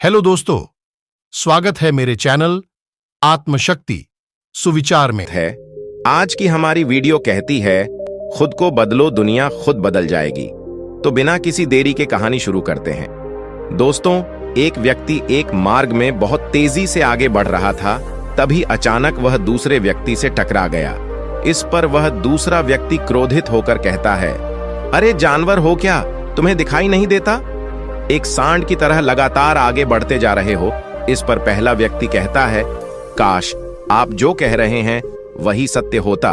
Hello दोस्तों, स्वागत है मेरे चैनल आत्मशक्ति सुविचार में। है आज की हमारी वीडियो कहती है खुद को बदलो, दुनिया खुद बदल जाएगी। तो बिना किसी देरी के कहानी शुरू करते हैं। दोस्तों, एक व्यक्ति एक मार्ग में बहुत तेजी से आगे बढ़ रहा था। तभी अचानक वह दूसरे व्यक्ति से टकरा गया। इस पर वह दूसरा व्यक्ति क्रोधित होकर कहता है, अरे जानवर हो क्या, तुम्हें दिखाई नहीं देता? एक सांड की तरह लगातार आगे बढ़ते जा रहे हो। इस पर पहला व्यक्ति कहता है, काश आप जो कह रहे हैं वही सत्य होता,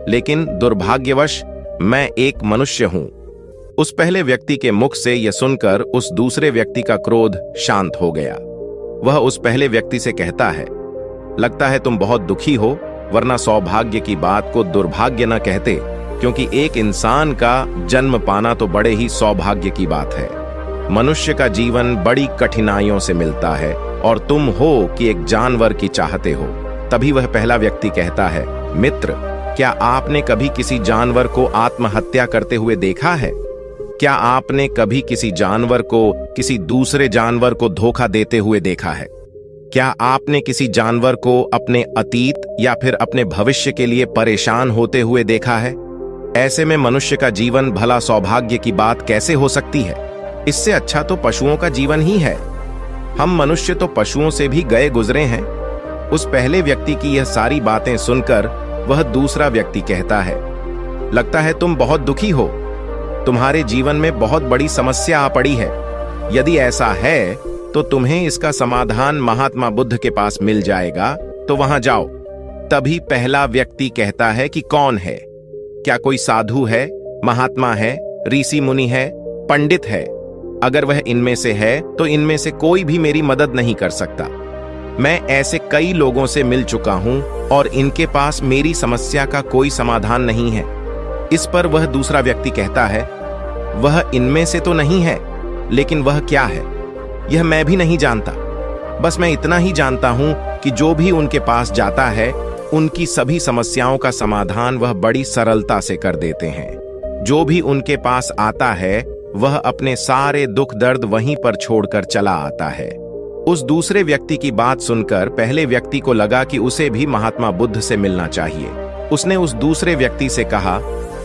लेकिन दुर्भाग्यवश मैं एक मनुष्य हूं। उस पहले व्यक्ति के मुख से यह सुनकर उस दूसरे व्यक्ति का क्रोध शांत हो गया। वह उस पहले व्यक्ति से कहता है, लगता है तुम बहुत दुखी हो, वरना सौभाग्य की बात को दुर्भाग्य न कहते, क्योंकि एक इंसान का जन्म पाना तो बड़े ही सौभाग्य की बात है। मनुष्य का जीवन बड़ी कठिनाइयों से मिलता है और तुम हो कि एक जानवर की चाहते हो। तभी वह पहला व्यक्ति कहता है, मित्र, क्या आपने कभी किसी जानवर को आत्महत्या करते हुए देखा है? क्या आपने कभी किसी जानवर को किसी दूसरे जानवर को धोखा देते हुए देखा है? क्या आपने किसी जानवर को अपने अतीत या फिर अपने भविष्य के लिए परेशान होते हुए देखा है? ऐसे में मनुष्य का जीवन भला सौभाग्य की बात कैसे हो सकती है? इससे अच्छा तो पशुओं का जीवन ही है। हम मनुष्य तो पशुओं से भी गए गुजरे हैं। उस पहले व्यक्ति की यह सारी बातें सुनकर वह दूसरा व्यक्ति कहता है, लगता है तुम बहुत दुखी हो, तुम्हारे जीवन में बहुत बड़ी समस्या आ पड़ी है। यदि ऐसा है तो तुम्हें इसका समाधान महात्मा बुद्ध के पास मिल जाएगा, तो वहां जाओ। तभी पहला व्यक्ति कहता है कि कौन है? क्या कोई साधु है, महात्मा है, ऋषि मुनि है, पंडित है? अगर वह इनमें से है तो इनमें से कोई भी मेरी मदद नहीं कर सकता। मैं ऐसे कई लोगों से मिल चुका हूं और इनके पास मेरी समस्या का कोई समाधान नहीं है। इस पर वह दूसरा व्यक्ति कहता है, वह इनमें से तो नहीं है, लेकिन वह क्या है यह मैं भी नहीं जानता। बस मैं इतना ही जानता हूं कि जो भी उनके पास जाता है उनकी सभी समस्याओं का समाधान वह बड़ी सरलता से कर देते हैं। जो भी उनके पास आता है वह अपने सारे दुख दर्द वहीं पर छोड़कर चला आता है। उस दूसरे व्यक्ति की बात सुनकर पहले व्यक्ति को लगा कि उसे भी महात्मा बुद्ध से मिलना चाहिए। उसने उस दूसरे व्यक्ति से कहा,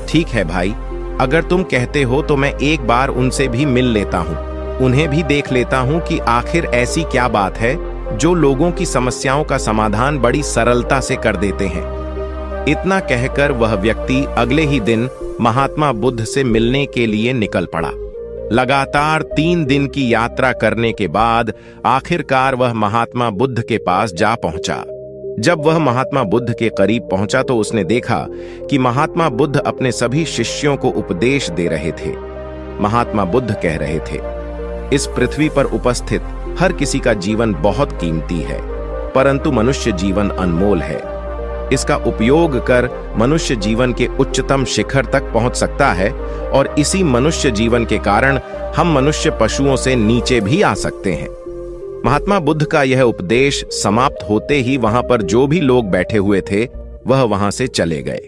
ठीक है भाई, अगर तुम कहते हो तो मैं एक बार उनसे भी मिल लेता हूँ, उन्हें भी देख लेता हूँ कि आखिर ऐसी क्या बात है जो लोगों की समस्याओं का समाधान बड़ी सरलता से कर देते हैं। इतना कहकर वह व्यक्ति अगले ही दिन महात्मा बुद्ध से मिलने के लिए निकल पड़ा। लगातार 3 दिन की यात्रा करने के बाद आखिरकार वह महात्मा बुद्ध के पास जा पहुंचा। जब वह महात्मा बुद्ध के करीब पहुंचा तो उसने देखा कि महात्मा बुद्ध अपने सभी शिष्यों को उपदेश दे रहे थे। महात्मा बुद्ध कह रहे थे, इस पृथ्वी पर उपस्थित हर किसी का जीवन बहुत कीमती है, परंतु मनुष्य जीवन अनमोल है। इसका उपयोग कर मनुष्य जीवन के उच्चतम शिखर तक पहुंच सकता है और इसी मनुष्य जीवन के कारण हम मनुष्य पशुओं से नीचे भी आ सकते हैं। महात्मा बुद्ध का यह उपदेश समाप्त होते ही वहां पर जो भी लोग बैठे हुए थे वह वहां से चले गए।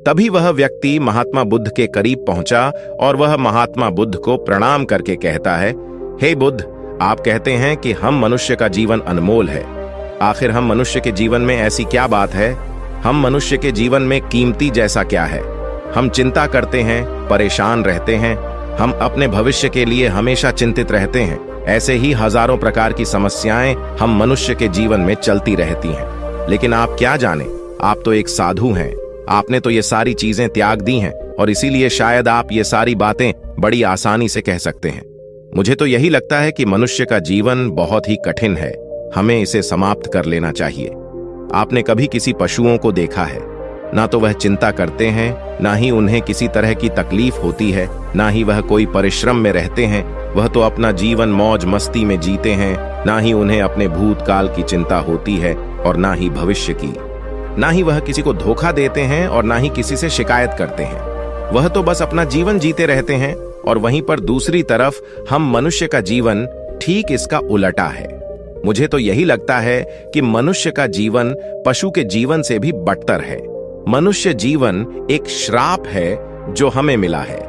तभी वह व्यक्ति महात्मा बुद्ध के करीब पहुंचा और वह महात्मा बुद्ध को प्रणाम करके कहता है, हे बुद्ध, आप कहते हैं कि हम मनुष्य का जीवन अनमोल है। आखिर हम मनुष्य के जीवन में ऐसी क्या बात है? हम मनुष्य के जीवन में कीमती जैसा क्या है? हम चिंता करते हैं, परेशान रहते हैं, हम अपने भविष्य के लिए हमेशा चिंतित रहते हैं। ऐसे ही हजारों प्रकार की समस्याएं हम मनुष्य के जीवन में चलती रहती हैं। लेकिन आप क्या जाने, आप तो एक साधु हैं। आपने तो ये सारी चीजें त्याग दी हैं और इसीलिए शायद आप ये सारी बातें बड़ी आसानी से कह सकते हैं। मुझे तो यही लगता है कि मनुष्य का जीवन बहुत ही कठिन है, हमें इसे समाप्त कर लेना चाहिए। आपने कभी किसी पशुओं को देखा है? ना तो वह चिंता करते हैं, ना ही उन्हें किसी तरह की तकलीफ होती है, ना ही वह कोई परिश्रम में रहते हैं। वह तो अपना जीवन मौज मस्ती में जीते हैं। ना ही उन्हें अपने भूतकाल की चिंता होती है और ना ही भविष्य की। ना ही वह किसी को धोखा देते हैं और ना ही किसी से शिकायत करते हैं। वह तो बस अपना जीवन जीते रहते हैं। और वहीं पर दूसरी तरफ हम मनुष्य का जीवन ठीक इसका उलटा है। मुझे तो यही लगता है कि मनुष्य का जीवन पशु के जीवन से भी बदतर है। मनुष्य जीवन एक श्राप है जो हमें मिला है।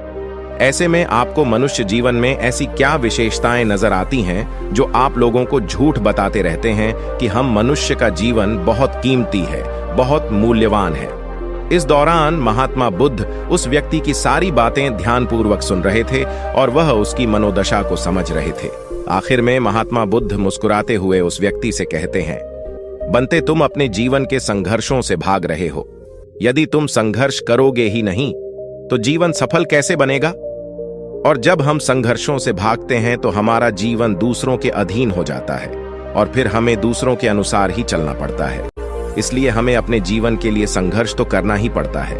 ऐसे में आपको मनुष्य जीवन में ऐसी क्या विशेषताएं नजर आती हैं जो आप लोगों को झूठ बताते रहते हैं कि हम मनुष्य का जीवन बहुत कीमती है, बहुत मूल्यवान है। इस दौरान महात्मा बुद्ध उस व्यक्ति की सारी बातें ध्यानपूर्वक सुन रहे थे और वह उसकी मनोदशा को समझ रहे थे। आखिर में महात्मा बुद्ध मुस्कुराते हुए उस व्यक्ति से कहते हैं, बंते, तुम अपने जीवन के संघर्षों से भाग रहे हो। यदि तुम संघर्ष करोगे ही नहीं तो जीवन सफल कैसे बनेगा? और जब हम संघर्षों से भागते हैं तो हमारा जीवन दूसरों के अधीन हो जाता है और फिर हमें दूसरों के अनुसार ही चलना पड़ता है। इसलिए हमें अपने जीवन के लिए संघर्ष तो करना ही पड़ता है।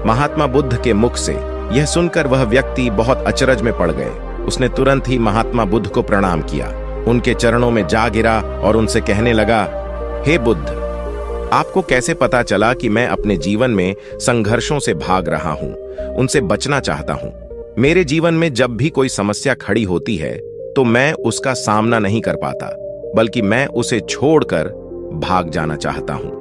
महात्मा बुद्ध के मुख से यह सुनकर वह व्यक्ति बहुत अचरज में पड़ गए। उसने तुरंत ही महात्मा बुद्ध को प्रणाम किया, उनके चरणों में जा गिरा और उनसे कहने लगा, हे बुद्ध, आपको कैसे पता चला कि मैं अपने जीवन में संघर्षों से भाग रहा हूं, उनसे बचना चाहता हूं? मेरे जीवन में जब भी कोई समस्या खड़ी होती है तो मैं उसका सामना नहीं कर पाता, बल्कि मैं उसे छोड़कर भाग जाना चाहता हूं।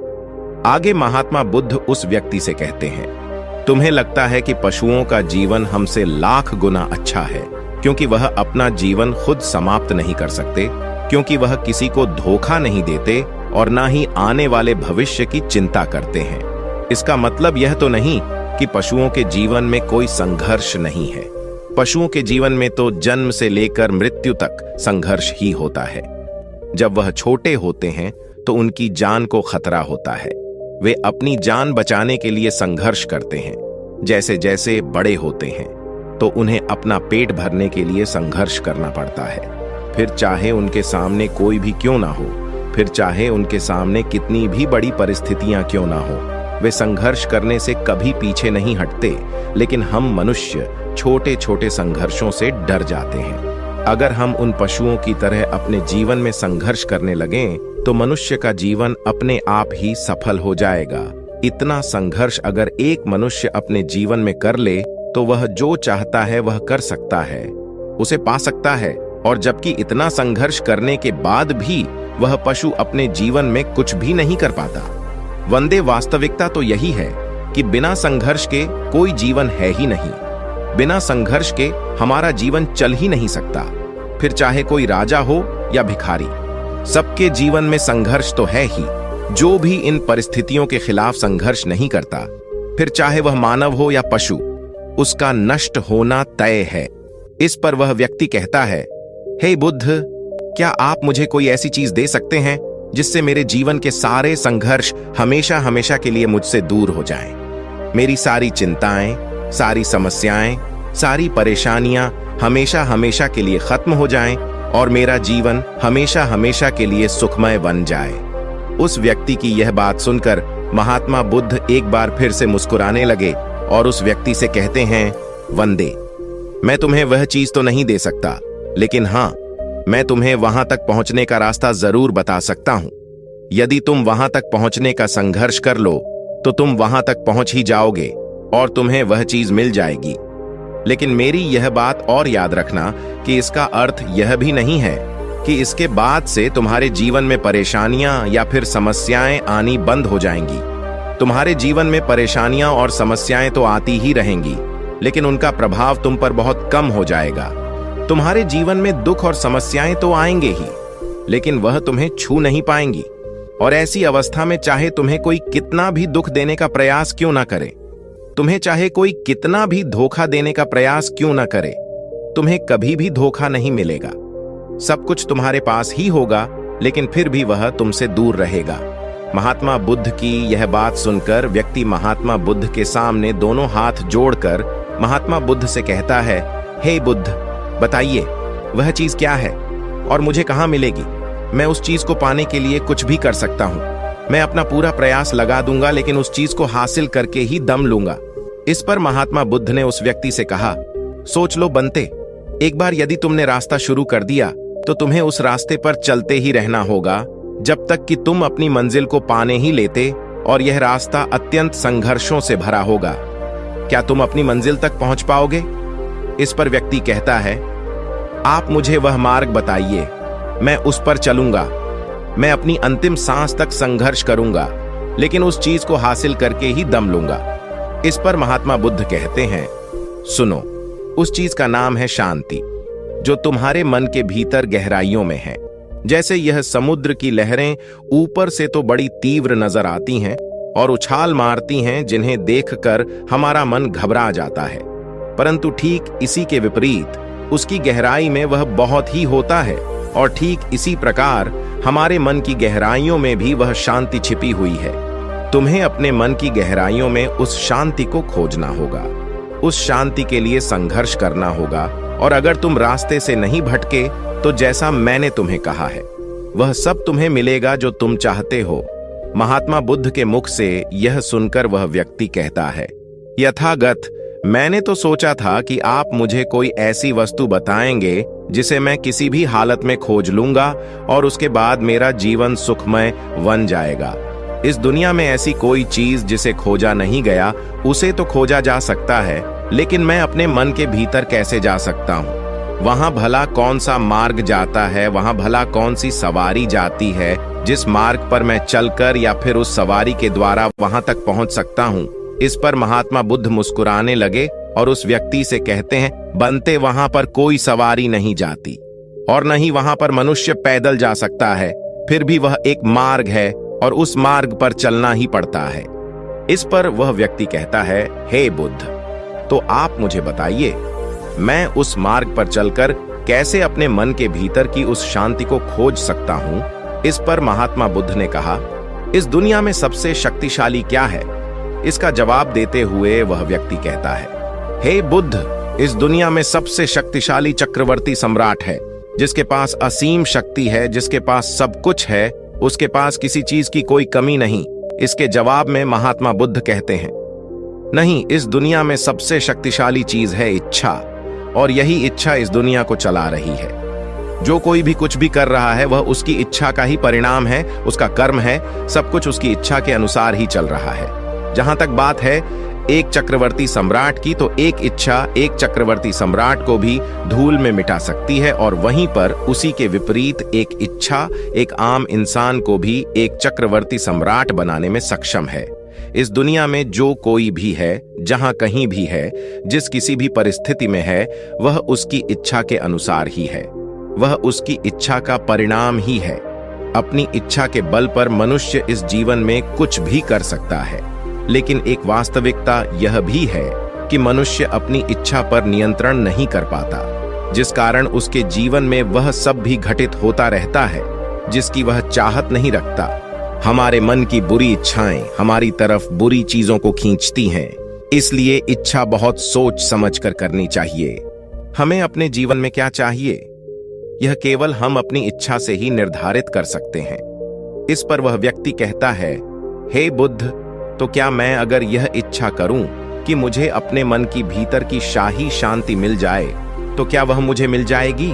आगे महात्मा बुद्ध उस व्यक्ति से कहते हैं, तुम्हें लगता है कि पशुओं का जीवन हमसे लाख गुना अच्छा है, क्योंकि वह अपना जीवन खुद समाप्त नहीं कर सकते, क्योंकि वह किसी को धोखा नहीं देते और ना ही आने वाले भविष्य की चिंता करते हैं। इसका मतलब यह तो नहीं कि पशुओं के जीवन में कोई संघर्ष नहीं है। पशुओं के जीवन में तो जन्म से लेकर मृत्यु तक संघर्ष ही होता है। जब वह छोटे होते हैं तो उनकी जान को खतरा होता है। वे अपनी जान बचाने के लिए संघर्ष करते हैं। जैसे जैसे बड़े होते हैं तो उन्हें अपना पेट भरने के लिए संघर्ष करना पड़ता है। फिर चाहे उनके सामने कोई भी क्यों ना हो, फिर चाहे उनके सामने कितनी भी बड़ी परिस्थितियां क्यों ना हो, वे संघर्ष करने से कभी पीछे नहीं हटते। लेकिन हम मनुष्य छोटे छोटे संघर्षों से डर जाते हैं। अगर हम उन पशुओं की तरह अपने जीवन में संघर्ष करने लगें तो मनुष्य का जीवन अपने आप ही सफल हो जाएगा। इतना संघर्ष अगर एक मनुष्य अपने जीवन में कर ले तो वह जो चाहता है वह कर सकता है, उसे पा सकता है। और जबकि इतना संघर्ष करने के बाद भी वह पशु अपने जीवन में कुछ भी नहीं कर पाता। वंदे, वास्तविकता तो यही है कि बिना संघर्ष के कोई जीवन है ही नहीं। बिना संघर्ष के हमारा जीवन चल ही नहीं सकता। फिर चाहे कोई राजा हो या भिखारी, सबके जीवन में संघर्ष तो है ही। जो भी इन परिस्थितियों के खिलाफ संघर्ष नहीं करता, फिर चाहे वह मानव हो या पशु, उसका नष्ट होना तय है। इस पर वह व्यक्ति कहता है, हे बुद्ध, क्या आप मुझे कोई ऐसी चीज दे सकते हैं जिससे मेरे जीवन के सारे संघर्ष हमेशा हमेशा के लिए मुझसे दूर हो जाएं? मेरी सारी चिंताएं, सारी समस्याएं, सारी परेशानियां हमेशा हमेशा के लिए खत्म हो जाएं और मेरा जीवन हमेशा हमेशा के लिए सुखमय बन जाए। उस व्यक्ति की यह बात सुनकर महात्मा बुद्ध एक बार फिर से मुस्कुराने लगे और उस व्यक्ति से कहते हैं, वंदे, मैं तुम्हें वह चीज तो नहीं दे सकता, लेकिन हां, मैं तुम्हें वहां तक पहुंचने का रास्ता जरूर बता सकता हूं। यदि तुम वहां तक पहुंचने का संघर्ष कर लो तो तुम वहां तक पहुंच ही जाओगे और तुम्हें वह चीज मिल जाएगी। लेकिन मेरी यह बात और याद रखना कि इसका अर्थ यह भी नहीं है कि इसके बाद से तुम्हारे जीवन में परेशानियां या फिर समस्याएं आनी बंद हो जाएंगी। तुम्हारे जीवन में परेशानियां और समस्याएं तो आती ही रहेंगी, लेकिन उनका प्रभाव तुम पर बहुत कम हो जाएगा। तुम्हारे जीवन में दुख और समस्याएं तो आएंगे ही, लेकिन वह तुम्हें छू नहीं पाएंगी। और ऐसी अवस्था में चाहे तुम्हें कोई कितना भी दुख देने का प्रयास क्यों ना करे, तुम्हें चाहे कोई कितना भी धोखा देने का प्रयास क्यों ना करे, तुम्हें कभी भी धोखा नहीं मिलेगा। सब कुछ तुम्हारे पास ही होगा, लेकिन फिर भी वह तुमसे दूर रहेगा। महात्मा बुद्ध की यह बात सुनकर व्यक्ति महात्मा बुद्ध के सामने दोनों हाथ जोड़कर महात्मा बुद्ध से कहता है, हे बुद्ध, बताइए वह चीज क्या है और मुझे कहां मिलेगी? मैं उस चीज को पाने के लिए कुछ भी कर सकता हूं। मैं अपना पूरा प्रयास लगा दूंगा, लेकिन उस चीज को हासिल करके ही दम लूंगा। इस पर महात्मा बुद्ध ने उस व्यक्ति से कहा, सोच लो बंते, एक बार यदि तुमने रास्ता शुरू कर दिया तो तुम्हें उस रास्ते पर चलते ही रहना होगा जब तक कि तुम अपनी मंजिल को पाने ही लेते, और यह रास्ता अत्यंत संघर्षों से भरा होगा। क्या तुम अपनी मंजिल तक पहुंच पाओगे? इस पर व्यक्ति कहता है, आप मुझे वह मार्ग बताइए, मैं उस पर चलूंगा। मैं अपनी अंतिम सांस तक संघर्ष करूंगा, लेकिन उस चीज को हासिल करके ही दम लूंगा। इस पर महात्मा बुद्ध कहते हैं, सुनो, उस चीज का नाम है शांति, जो तुम्हारे मन के भीतर गहराइयों में है। जैसे यह समुद्र की लहरें ऊपर से तो बड़ी तीव्र नजर आती हैं और उछाल मारती हैं, जिन्हें देखकर हमारा मन घबरा जाता है, परंतु ठीक इसी के विपरीत उसकी गहराई में वह बहुत ही होता है। और ठीक इसी प्रकार हमारे मन की गहराइयों में भी वह शांति छिपी हुई है। तुम्हें अपने मन की गहराइयों में उस शांति को खोजना होगा, उस शांति के लिए संघर्ष करना होगा। और अगर तुम रास्ते से नहीं भटके तो जैसा मैंने तुम्हें कहा है वह सब तुम्हें मिलेगा जो तुम चाहते हो। महात्मा बुद्ध के मुख से यह सुनकर वह व्यक्ति कहता है, यथागत मैंने तो सोचा था कि आप मुझे कोई ऐसी वस्तु बताएंगे जिसे मैं किसी भी हालत में खोज लूंगा और उसके बाद मेरा जीवन सुखमय बन जाएगा। इस दुनिया में ऐसी कोई चीज जिसे खोजा नहीं गया, उसे तो खोजा जा सकता है, लेकिन मैं अपने मन के भीतर कैसे जा सकता हूँ? वहां भला कौन सा मार्ग जाता है, वहां भला कौन सी सवारी जाती है जिस मार्ग पर मैं चलकर या फिर उस सवारी के द्वारा वहां तक पहुंच सकता हूँ? इस पर महात्मा बुद्ध मुस्कुराने लगे और उस व्यक्ति से कहते हैं, बनते वहां पर कोई सवारी नहीं जाती और न ही वहां पर मनुष्य पैदल जा सकता है, फिर भी वह एक मार्ग है और उस मार्ग पर चलना ही पड़ता है। इस पर वह व्यक्ति कहता है, हे बुद्ध, तो आप मुझे बताइए, मैं उस मार्ग पर चलकर कैसे अपने मन के भीतर की उस शांति को खोज सकता हूं? इस पर महात्मा बुद्ध ने कहा, इस दुनिया में सबसे शक्तिशाली क्या है? इसका जवाब देते हुए वह व्यक्ति कहता है, हे बुद्ध, इस दुनिया में सबसे शक्तिशाली चक्रवर्ती सम्राट है, जिसके पास असीम शक्ति है, जिसके पास सब कुछ है, उसके पास किसी चीज की कोई कमी नहीं। इसके जवाब में महात्मा बुद्ध कहते हैं, नहीं, इस दुनिया में सबसे शक्तिशाली चीज है इच्छा, और यही इच्छा इस दुनिया को चला रही है। जो कोई भी कुछ भी कर रहा है वह उसकी इच्छा का ही परिणाम है, उसका कर्म है, सब कुछ उसकी इच्छा के अनुसार ही चल रहा है। जहां तक बात है एक चक्रवर्ती सम्राट की, तो एक इच्छा एक चक्रवर्ती सम्राट को भी धूल में मिटा सकती है, और वहीं पर उसी के विपरीत एक इच्छा एक आम इंसान को भी एक चक्रवर्ती सम्राट बनाने में सक्षम है। इस दुनिया में जो कोई भी है, जहां कहीं भी है, जिस किसी भी परिस्थिति में है, वह उसकी इच्छा के अनुसार ही है, वह उसकी इच्छा का परिणाम ही है। अपनी इच्छा के बल पर मनुष्य इस जीवन में कुछ भी कर सकता है, लेकिन एक वास्तविकता यह भी है कि मनुष्य अपनी इच्छा पर नियंत्रण नहीं कर पाता, जिस कारण उसके जीवन में वह सब भी घटित होता रहता है जिसकी वह चाहत नहीं रखता। हमारे मन की बुरी इच्छाएं हमारी तरफ बुरी चीजों को खींचती हैं, इसलिए इच्छा बहुत सोच समझ कर करनी चाहिए। हमें अपने जीवन में क्या चाहिए, यह केवल हम अपनी इच्छा से ही निर्धारित कर सकते हैं। इस पर वह व्यक्ति कहता है, हे बुद्ध, तो क्या मैं अगर यह इच्छा करूं कि मुझे अपने मन की भीतर की शाही शांति मिल जाए, तो क्या वह मुझे मिल जाएगी?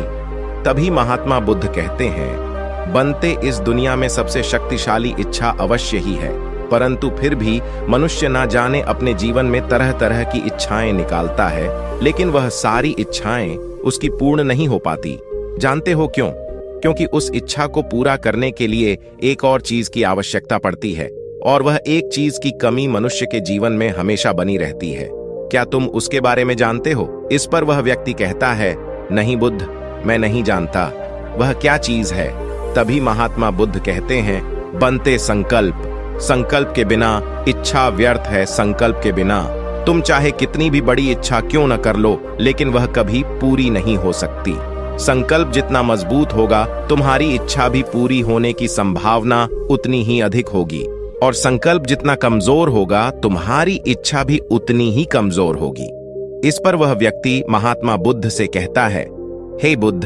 तभी महात्मा बुद्ध कहते हैं, बनते इस दुनिया में सबसे शक्तिशाली इच्छा अवश्य ही है, परंतु फिर भी मनुष्य ना जाने अपने जीवन में तरह तरह की इच्छाएं निकालता है, लेकिन वह सारी इच्छाएं उसकी पूर्ण नहीं हो पाती। जानते हो क्यों? क्योंकि उस इच्छा को पूरा करने के लिए एक और चीज की आवश्यकता पड़ती है, और वह एक चीज की कमी मनुष्य के जीवन में हमेशा बनी रहती है। क्या तुम उसके बारे में जानते हो? इस पर वह व्यक्ति कहता है, नहीं बुद्ध, मैं नहीं जानता। वह क्या चीज है? तभी महात्मा बुद्ध कहते हैं, बनते संकल्प। संकल्प के बिना इच्छा व्यर्थ है। संकल्प के बिना तुम चाहे कितनी भी बड़ी इच्छा क्यों न कर लो, लेकिन वह कभी पूरी नहीं हो सकती। संकल्प जितना मजबूत होगा, तुम्हारी इच्छा भी पूरी होने की संभावना उतनी ही अधिक होगी, और संकल्प जितना कमजोर होगा, तुम्हारी इच्छा भी उतनी ही कमजोर होगी। इस पर वह व्यक्ति महात्मा बुद्ध से कहता है, हे बुद्ध,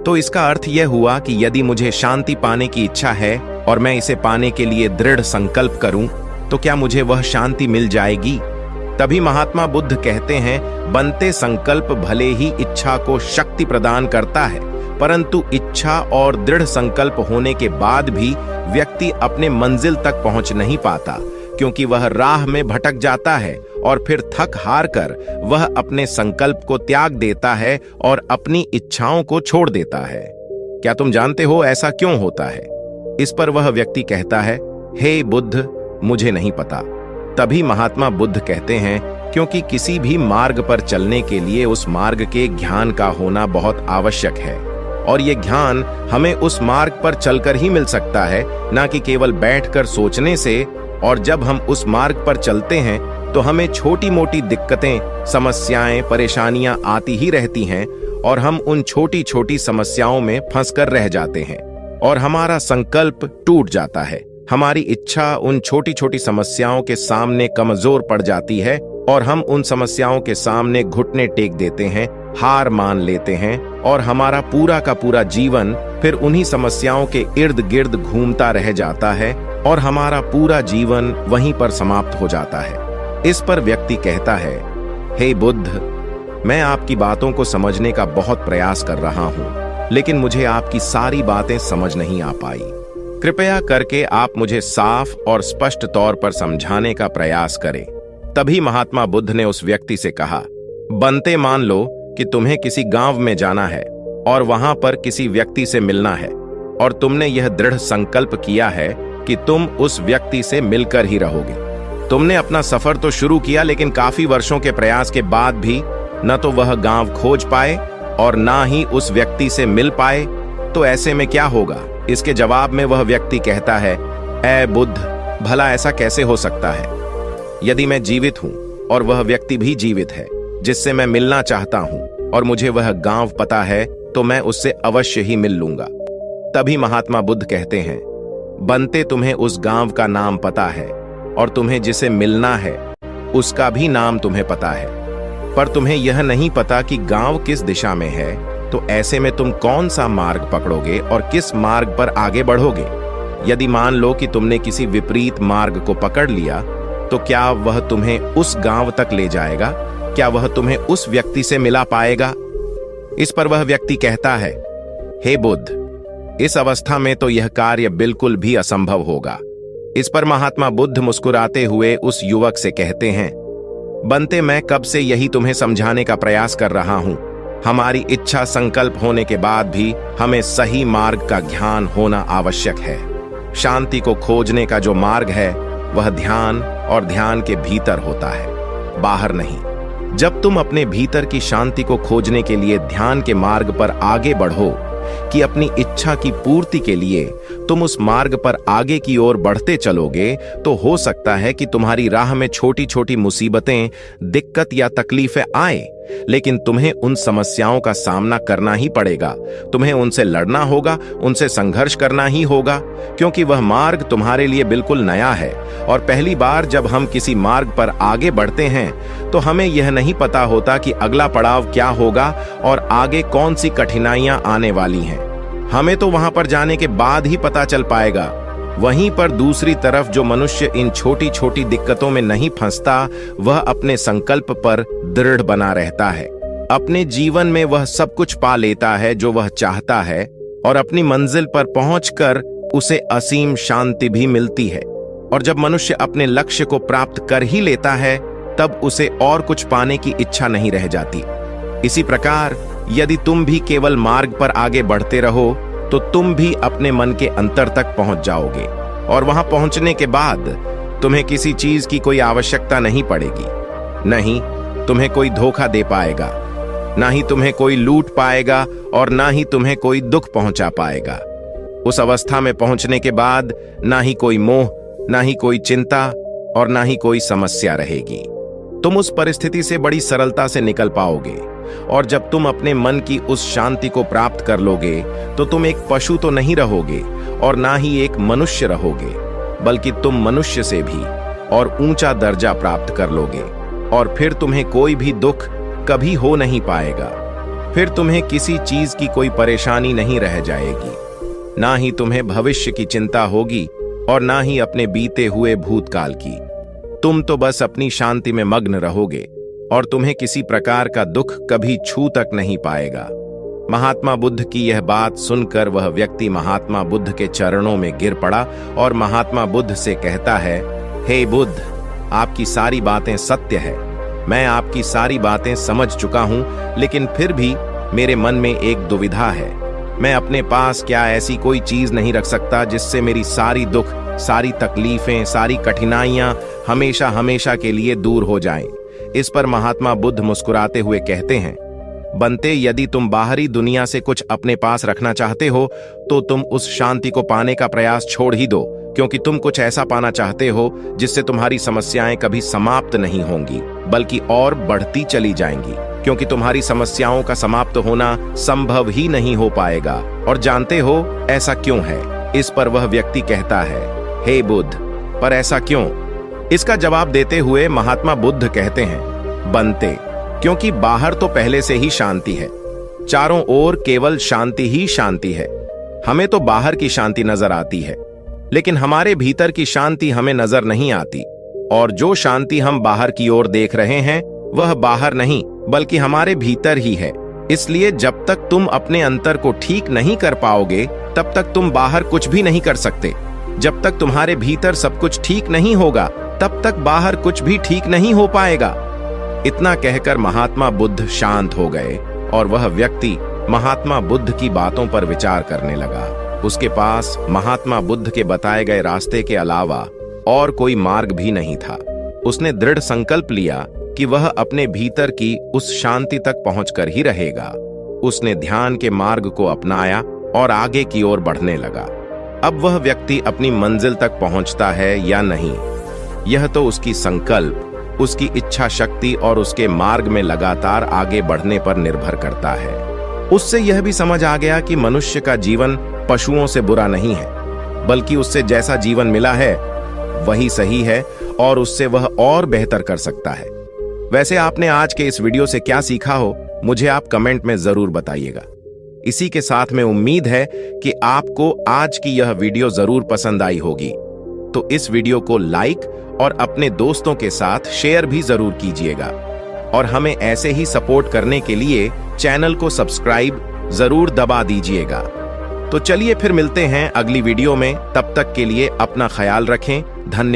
तो इसका अर्थ यह हुआ कि यदि मुझे शांति पाने की इच्छा है और मैं इसे पाने के लिए दृढ़ संकल्प करूं, तो क्या मुझे वह शांति मिल जाएगी? तभी महात्मा बुद्ध कहते हैं, बनते संकल्प भले ही इच्छा को शक्ति प्रदान करता है, परंतु इच्छा और दृढ़ संकल्प होने के बाद भी व्यक्ति अपने मंजिल तक पहुंच नहीं पाता, क्योंकि वह राह में भटक जाता है और फिर थक हार कर वह अपने संकल्प को त्याग देता है और अपनी इच्छाओं को छोड़ देता है। क्या तुम जानते हो ऐसा क्यों होता है? इस पर वह व्यक्ति कहता है, हे बुद्ध, मुझे नहीं पता। तभी महात्मा बुद्ध कहते हैं, क्योंकि किसी भी मार्ग पर चलने के लिए उस मार्ग के ज्ञान का होना बहुत आवश्यक है, और ये ज्ञान हमें उस मार्ग पर चलकर ही मिल सकता है, ना कि केवल बैठकर सोचने से। और जब हम उस मार्ग पर चलते हैं तो हमें छोटी मोटी दिक्कतें, समस्याएं, परेशानियां आती ही रहती हैं, और हम उन छोटी छोटी समस्याओं में फंसकर रह जाते हैं और हमारा संकल्प टूट जाता है। हमारी इच्छा उन छोटी छोटी समस्याओं के सामने कमजोर पड़ जाती है और हम उन समस्याओं के सामने घुटने टेक देते हैं, हार मान लेते हैं, और हमारा पूरा का पूरा जीवन फिर उन्हीं समस्याओं के इर्द गिर्द घूमता रह जाता है और हमारा पूरा जीवन वहीं पर समाप्त हो जाता है। इस पर व्यक्ति कहता है, हे बुद्ध, मैं आपकी बातों को समझने का बहुत प्रयास कर रहा हूं, लेकिन मुझे आपकी सारी बातें समझ नहीं आ पाई। कृपया करके आप मुझे साफ और स्पष्ट तौर पर समझाने का प्रयास करें। तभी महात्मा बुद्ध ने उस व्यक्ति से कहा, बनते मान लो कि तुम्हें किसी गांव में जाना है और वहां पर किसी व्यक्ति से मिलना है, और तुमने यह दृढ़ संकल्प किया है कि तुम उस व्यक्ति से मिलकर ही रहोगे। तुमने अपना सफर तो शुरू किया, लेकिन काफी वर्षों के प्रयास के बाद भी न तो वह गांव खोज पाए और ना ही उस व्यक्ति से मिल पाए। तो ऐसे में क्या होगा? इसके जवाब में वह व्यक्ति कहता है, ऐ बुद्ध, भला ऐसा कैसे हो सकता है? यदि मैं जीवित हूं और वह व्यक्ति भी जीवित है जिससे मैं मिलना चाहता हूं, और मुझे वह गांव पता है, तो मैं उससे अवश्य ही मिल लूंगा। तभी महात्मा बुद्ध कहते हैं, बनते तुम्हें उस गांव का नाम पता है और तुम्हें जिसे मिलना है उसका भी नाम तुम्हें पता है, पर तुम्हें यह नहीं पता कि गांव किस दिशा में है। तो ऐसे में तुम कौन सा मार्ग पकड़ोगे और किस मार्ग पर आगे बढ़ोगे? यदि मान लो कि तुमने किसी विपरीत मार्ग को पकड़ लिया, तो क्या वह तुम्हें उस गांव तक ले जाएगा? क्या वह तुम्हें उस व्यक्ति से मिला पाएगा? इस पर वह व्यक्ति कहता है, हे बुद्ध, इस अवस्था में तो यह कार्य बिल्कुल भी असंभव होगा। इस पर महात्मा बुद्ध मुस्कुराते हुए उस युवक से कहते हैं, बनते, मैं कब से यही तुम्हें समझाने का प्रयास कर रहा हूं। हमारी इच्छा संकल्प होने के बाद भी हमें सही मार्ग का ज्ञान होना आवश्यक है। शांति को खोजने का जो मार्ग है वह ध्यान, और ध्यान के भीतर होता है, बाहर नहीं। जब तुम अपने भीतर की शांति को खोजने के लिए ध्यान के मार्ग पर आगे बढ़ो कि अपनी इच्छा की पूर्ति के लिए तुम उस मार्ग पर आगे की ओर बढ़ते चलोगे, तो हो सकता है कि तुम्हारी राह में छोटी छोटी मुसीबतें, दिक्कत या तकलीफें आए, लेकिन तुम्हें उन समस्याओं का सामना करना ही पड़ेगा। तुम्हें उनसे लड़ना होगा, उनसे संघर्ष करना ही होगा, क्योंकि वह मार्ग तुम्हारे लिए बिल्कुल नया है। और पहली बार जब हम किसी मार्ग पर आगे बढ़ते हैं तो हमें यह नहीं पता होता कि अगला पड़ाव क्या होगा और आगे कौन सी कठिनाइयां आने वाली हैं। हमें तो वहां पर जाने के बाद ही पता चल पाएगा। वहीं पर दूसरी तरफ जो मनुष्य इन छोटी छोटी दिक्कतों में नहीं फंसता, वह अपने संकल्प पर दृढ़ बना रहता है। अपने जीवन में वह सब कुछ पा लेता है जो वह चाहता है, और अपनी मंजिल पर पहुंचकर उसे असीम शांति भी मिलती है। और जब मनुष्य अपने लक्ष्य को प्राप्त कर ही लेता है, तब उसे और कुछ पाने की इच्छा नहीं रह जाती। इसी प्रकार यदि तुम भी केवल मार्ग पर आगे बढ़ते रहो, तो तुम भी अपने मन के अंतर तक पहुंच जाओगे, और वहां पहुंचने के बाद तुम्हें किसी चीज की कोई आवश्यकता नहीं पड़ेगी। नहीं तुम्हें कोई धोखा दे पाएगा, ना ही तुम्हें कोई लूट पाएगा, और ना ही तुम्हें कोई दुख पहुंचा पाएगा। उस अवस्था में पहुंचने के बाद ना ही कोई मोह, ना ही कोई चिंता, और ना ही कोई समस्या रहेगी। तुम उस परिस्थिति से बड़ी सरलता से निकल पाओगे, और जब तुम अपने मन की उस शांति को प्राप्त कर लोगे, तो तुम एक पशु तो नहीं रहोगे और ना ही एक मनुष्य रहोगे, बल्कि तुम मनुष्य से भी और ऊंचा दर्जा प्राप्त कर लोगे। और फिर तुम्हें कोई भी दुख कभी हो नहीं पाएगा। फिर तुम्हें किसी चीज की कोई परेशानी नहीं रह जाएगी, ना ही तुम्हें भविष्य की चिंता होगी और ना ही अपने बीते हुए भूतकाल की। तुम तो बस अपनी शांति में मग्न रहोगे, और तुम्हें किसी प्रकार का दुख कभी छू तक नहीं पाएगा। महात्मा बुद्ध की यह बात सुनकर वह व्यक्ति महात्मा बुद्ध के चरणों में गिर पड़ा और महात्मा बुद्ध से कहता है, हे बुद्ध, आपकी सारी बातें सत्य है। मैं आपकी सारी बातें समझ चुका हूं, लेकिन फिर भी मेरे मन में एक दुविधा है। मैं अपने पास क्या ऐसी कोई चीज नहीं रख सकता जिससे मेरी सारी दुख, सारी तकलीफें, सारी कठिनाइयां हमेशा हमेशा के लिए दूर हो जाएं? इस पर महात्मा बुद्ध मुस्कुराते हुए कहते हैं, बनते, यदि तुम बाहरी दुनिया से कुछ अपने पास रखना चाहते हो तो तुम उस शांति को पाने का प्रयास छोड़ ही दो, क्योंकि तुम कुछ ऐसा पाना चाहते हो जिससे तुम्हारी समस्याएं कभी समाप्त नहीं होंगी बल्कि और बढ़ती चली जाएंगी, क्योंकि तुम्हारी समस्याओं का समाप्त होना संभव ही नहीं हो पाएगा। और जानते हो ऐसा क्यों है? इस पर वह व्यक्ति कहता है, हे बुद्ध, पर ऐसा क्यों? इसका जवाब देते हुए महात्मा बुद्ध कहते हैं, बनते, क्योंकि बाहर तो पहले से ही शांति है, चारों ओर केवल शांति ही शांति है। हमें तो बाहर की शांति नजर आती है, लेकिन हमारे भीतर की शांति हमें नजर नहीं आती। और जो शांति हम बाहर की ओर देख रहे हैं वह बाहर नहीं बल्कि हमारे भीतर ही है। इसलिए जब तक तुम अपने अंतर को ठीक नहीं कर पाओगे तब तक तुम बाहर कुछ भी नहीं कर सकते। जब तक तुम्हारे भीतर सब कुछ ठीक नहीं होगा तब तक बाहर कुछ भी ठीक नहीं हो पाएगा। इतना कहकर महात्मा बुद्ध शांत हो गए और वह व्यक्ति महात्मा बुद्ध की बातों पर विचार करने लगा। उसके पास महात्मा बुद्ध के बताए गए रास्ते के अलावा और कोई मार्ग भी नहीं था। उसने दृढ़ संकल्प लिया कि वह अपने भीतर की उस शांति तक पहुंचकर ही रहेगा। उसने ध्यान के मार्ग को अपनाया और आगे की ओर बढ़ने लगा। अब वह व्यक्ति अपनी मंजिल तक पहुंचता है या नहीं, यह तो उसकी संकल्प, उसकी इच्छा शक्ति और उसके मार्ग में लगातार आगे बढ़ने पर निर्भर करता है। उससे यह भी समझ आ गया कि मनुष्य का जीवन पशुओं से बुरा नहीं है, बल्कि उससे जैसा जीवन मिला है वही सही है और उससे वह और बेहतर कर सकता है। वैसे आपने आज के इस वीडियो से क्या सीखा हो, मुझे आप कमेंट में जरूर बताइएगा। इसी के साथ में उम्मीद है कि आपको आज की यह वीडियो जरूर पसंद आई होगी, तो इस वीडियो को लाइक और अपने दोस्तों के साथ शेयर भी जरूर कीजिएगा। और हमें ऐसे ही सपोर्ट करने के लिए चैनल को सब्सक्राइब जरूर दबा दीजिएगा। तो चलिए फिर मिलते हैं अगली वीडियो में। तब तक के लिए अपना ख्याल रखें। धन्यवाद।